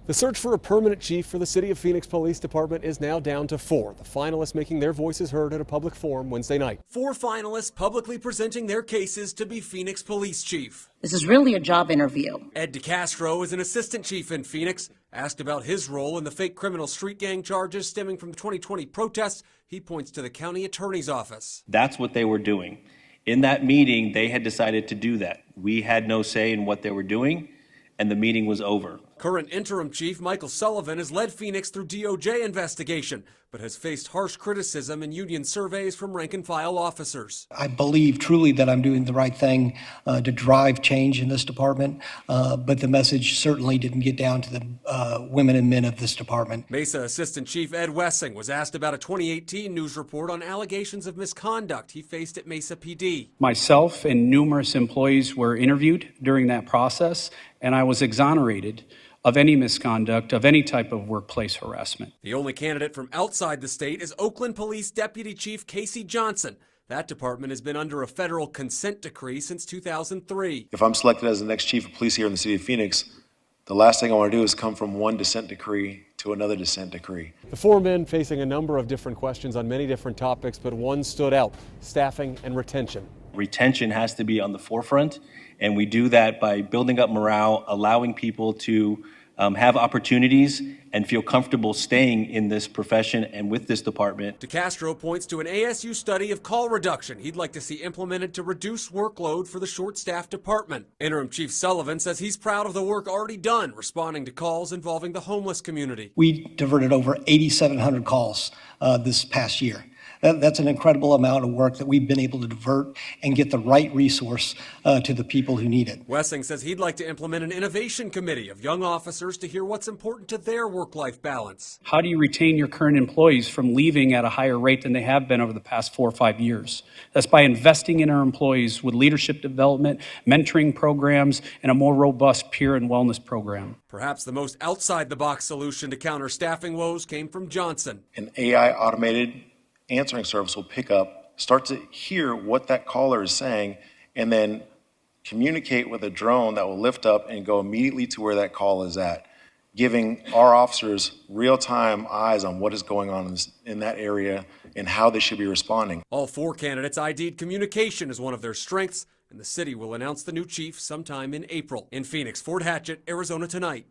The search for a permanent chief for the City of Phoenix Police Department is now down to 4. The finalists making their voices heard at a public forum Wednesday night. 4 finalists publicly presenting their cases to be Phoenix Police Chief. This is really a job interview. Ed DeCastro is an assistant chief in Phoenix. Asked about his role in the fake criminal street gang charges stemming from the 2020 protests, he points to the county attorney's office. That's what they were doing. In that meeting, they had decided to do that. We had no say in what they were doing, and the meeting was over. Current interim chief Michael Sullivan has led Phoenix through DOJ investigation, but has faced harsh criticism in union surveys from rank-and-file officers. I believe truly that I'm doing the right thing to drive change in this department, but the message certainly didn't get down to the women and men of this department. Mesa Assistant Chief Ed Wessing was asked about a 2018 news report on allegations of misconduct he faced at Mesa PD. Myself and numerous employees were interviewed during that process, and I was exonerated of any misconduct, of any type of workplace harassment. The only candidate from outside the state is Oakland Police Deputy Chief Casey Johnson. That department has been under a federal consent decree since 2003. If I'm selected as the next chief of police here in the city of Phoenix, the last thing I want to do is come from one dissent decree to another dissent decree. The 4 men facing a number of different questions on many different topics, but one stood out: staffing and retention. Retention has to be on the forefront, and we do that by building up morale, allowing people to have opportunities and feel comfortable staying in this profession and with this department. DeCastro points to an ASU study of call reduction he'd like to see implemented to reduce workload for the short-staffed department. Interim Chief Sullivan says he's proud of the work already done responding to calls involving the homeless community. We diverted over 8,700 calls this past year. That's an incredible amount of work that we've been able to divert and get the right resource to the people who need it. Wessing says he'd like to implement an innovation committee of young officers to hear what's important to their work-life balance. How do you retain your current employees from leaving at a higher rate than they have been over the past 4 or 5 years? That's by investing in our employees with leadership development, mentoring programs, and a more robust peer and wellness program. Perhaps the most outside-the-box solution to counter staffing woes came from Johnson. An AI automated answering service will pick up, start to hear what that caller is saying, and then communicate with a drone that will lift up and go immediately to where that call is at, giving our officers real-time eyes on what is going on in that area and how they should be responding. All 4 candidates ID'd communication as one of their strengths, and the city will announce the new chief sometime in April. In Phoenix, Fort Hatchett, Arizona Tonight.